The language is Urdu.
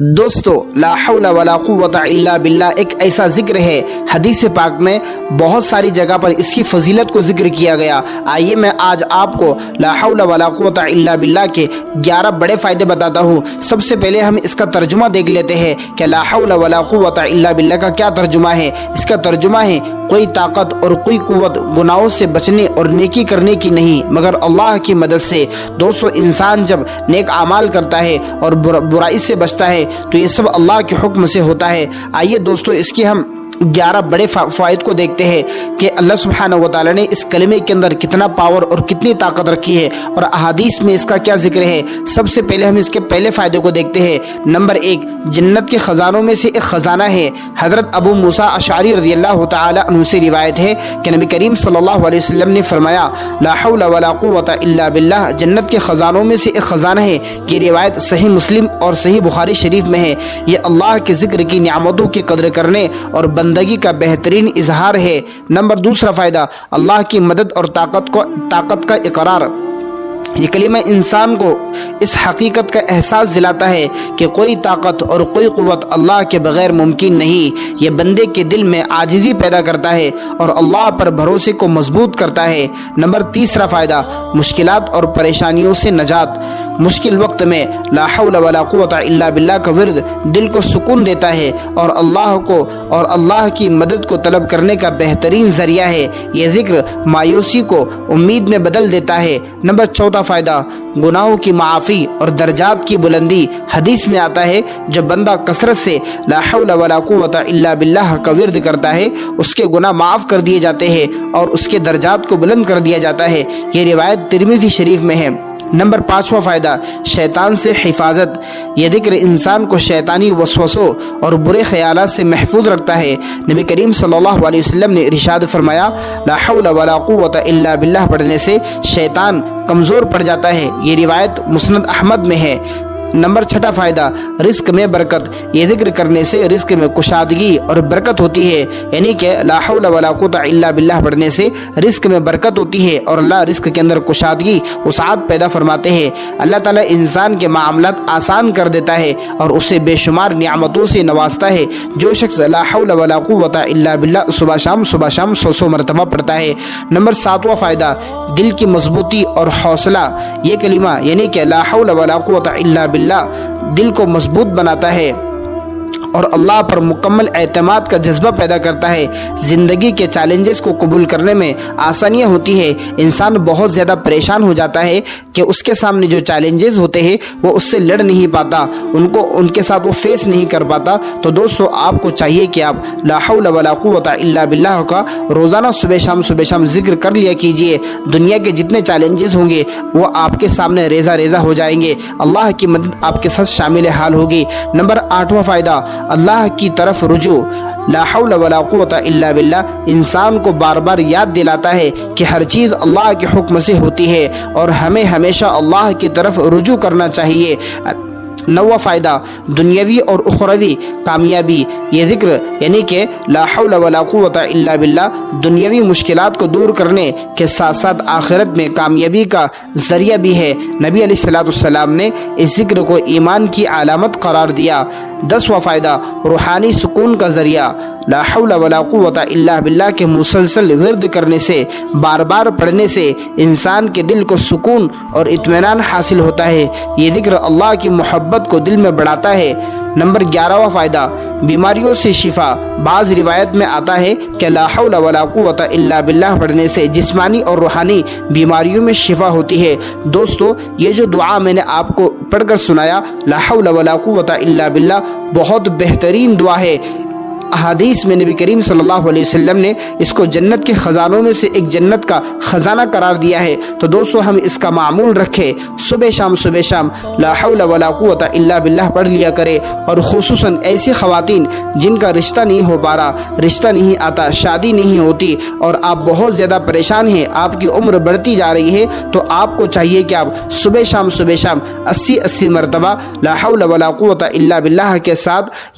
دوستو لا حول ولا قوت الا باللہ ایک ایسا ذکر ہے، حدیث پاک میں بہت ساری جگہ پر اس کی فضیلت کو ذکر کیا گیا۔ آئیے میں آج آپ کو لا حول ولا قوت الا باللہ کے 11 بڑے فائدے بتاتا ہوں۔ سب سے پہلے ہم اس کا ترجمہ دیکھ لیتے ہیں کہ لا حول ولا قوت الا باللہ کا کیا ترجمہ ہے۔ اس کا ترجمہ ہے کوئی طاقت اور کوئی قوت گناہوں سے بچنے اور نیکی کرنے کی نہیں مگر اللہ کی مدد سے۔ دوستو انسان جب نیک اعمال کرتا ہے اور برائی سے بچتا ہے تو یہ سب اللہ کے حکم سے ہوتا ہے۔ آئیے دوستو اس کی ہم 11 بڑے فوائد کو دیکھتے ہیں کہ اللہ سبحانہ و تعالی نے اس کلمے کے اندر کتنا پاور اور کتنی طاقت رکھی ہے اور احادیث میں اس کا کیا ذکر ہے۔ سب سے پہلے ہم اس کے پہلے فائدے کو دیکھتے ہیں۔ نمبر 1، جنت کے خزانوں میں سے ایک خزانہ ہے۔ حضرت ابو موسیٰ اشعری رضی اللہ تعالی عنہ سے روایت ہے کہ نبی کریم صلی اللہ علیہ وسلم نے فرمایا لا حول ولا قوت الا باللہ جنت کے خزانوں میں سے ایک خزانہ ہے۔ یہ روایت صحیح مسلم اور صحیح بخاری شریف میں ہے۔ یہ اللہ کے ذکر کی نعمتوں کی قدر کرنے اور بندگی کا بہترین اظہار ہے۔ نمبر 2 فائدہ، اللہ کی مدد اور طاقت کا اقرار۔ یہ کلمہ انسان کو اس حقیقت کا احساس دلاتا ہے کہ کوئی طاقت اور کوئی قوت اللہ کے بغیر ممکن نہیں۔ یہ بندے کے دل میں عاجزی پیدا کرتا ہے اور اللہ پر بھروسے کو مضبوط کرتا ہے۔ نمبر 3 فائدہ، مشکلات اور پریشانیوں سے نجات۔ مشکل وقت میں لا حول ولا قوت الا باللہ کا ورد دل کو سکون دیتا ہے اور اللہ کی مدد کو طلب کرنے کا بہترین ذریعہ ہے۔ یہ ذکر مایوسی کو امید میں بدل دیتا ہے۔ نمبر 4 فائدہ، گناہوں کی معافی اور درجات کی بلندی۔ حدیث میں آتا ہے جو بندہ کثرت سے لا حول ولا قوت الا باللہ کا ورد کرتا ہے اس کے گناہ معاف کر دیے جاتے ہیں اور اس کے درجات کو بلند کر دیا جاتا ہے۔ یہ روایت ترمذی شریف میں ہے۔ نمبر 5 فائدہ، شیطان سے حفاظت۔ یہ ذکر انسان کو شیطانی وسوسوں اور برے خیالات سے محفوظ رکھتا ہے۔ نبی کریم صلی اللہ علیہ وسلم نے ارشاد فرمایا لا حول ولا قوت الا باللہ پڑھنے سے شیطان کمزور پڑ جاتا ہے۔ یہ روایت مسند احمد میں ہے۔ نمبر 6 فائدہ، رزق میں برکت۔ یہ ذکر کرنے سے رزق میں کشادگی اور برکت ہوتی ہے، یعنی کہ لا حول ولا قوت الا باللہ پڑھنے سے رزق میں برکت ہوتی ہے اور اللہ رزق کے اندر کشادگی وسعت پیدا فرماتے ہیں۔ اللہ تعالیٰ انسان کے معاملات آسان کر دیتا ہے اور اسے بے شمار نعمتوں سے نوازتا ہے۔ جو شخص لا حول ولا قوت الا باللہ صبح شام 100 مرتبہ پڑھتا ہے۔ نمبر 7 فائدہ، دل کی مضبوطی اور حوصلہ۔ یہ کلمہ یعنی کہ لا حول ولا قوت الا باللہ دل کو مضبوط بناتا ہے اور اللہ پر مکمل اعتماد کا جذبہ پیدا کرتا ہے۔ زندگی کے چیلنجز کو قبول کرنے میں آسانیاں ہوتی ہے۔ انسان بہت زیادہ پریشان ہو جاتا ہے کہ اس کے سامنے جو چیلنجز ہوتے ہیں وہ اس سے لڑ نہیں پاتا، ان کے ساتھ وہ فیس نہیں کر پاتا۔ تو دوستو آپ کو چاہیے کہ آپ لا حول ولا قوت الا باللہ کا روزانہ صبح شام ذکر کر لیا کیجئے۔ دنیا کے جتنے چیلنجز ہوں گے وہ آپ کے سامنے ریزہ ہو جائیں گے۔ اللہ کی مدد آپ کے ساتھ شامل حال ہوگی۔ نمبر 8 فائدہ، اللہ کی طرف رجوع۔ لا حول ولا قوت الا باللہ انسان کو بار بار یاد دلاتا ہے کہ ہر چیز اللہ کے حکم سے ہوتی ہے اور ہمیں ہمیشہ اللہ کی طرف رجوع کرنا چاہیے۔ 9 فائدہ، دنیاوی اور اخروی کامیابی۔ یہ ذکر یعنی کہ لا حول ولا قوت الا باللہ دنیاوی مشکلات کو دور کرنے کے ساتھ ساتھ آخرت میں کامیابی کا ذریعہ بھی ہے۔ نبی علیہ السلام نے اس ذکر کو ایمان کی علامت قرار دیا۔ 10 فائدہ، روحانی سکون کا ذریعہ۔ لا حول ولا قوت الا باللہ کے مسلسل ورد کرنے سے، بار بار پڑھنے سے انسان کے دل کو سکون اور اطمینان حاصل ہوتا ہے۔ یہ ذکر اللہ کی محبت کو دل میں بڑھاتا ہے۔ نمبر 11 فائدہ، بیماریوں سے شفا۔ بعض روایت میں آتا ہے کہ لا حول ولا قوت الا باللہ پڑھنے سے جسمانی اور روحانی بیماریوں میں شفا ہوتی ہے۔ دوستو یہ جو دعا میں نے آپ کو پڑھ کر سنایا لا حول ولا قوت الا باللہ بہت بہترین دعا ہے۔ احادیث میں نبی کریم صلی اللہ علیہ وسلم نے اس کو جنت کے خزانوں میں سے ایک جنت کا خزانہ قرار دیا ہے۔ تو دوستو ہم اس کا معمول رکھے، صبح شام لا حول ولا قوت الا باللہ پڑھ لیا کرے، اور خصوصاً ایسی خواتین جن کا رشتہ نہیں ہو پا رہا، رشتہ نہیں آتا، شادی نہیں ہوتی اور آپ بہت زیادہ پریشان ہیں، آپ کی عمر بڑھتی جا رہی ہے، تو آپ کو چاہیے کہ آپ صبح شام 80 مرتبہ لا حول ولا قوت الا باللہ کے ساتھ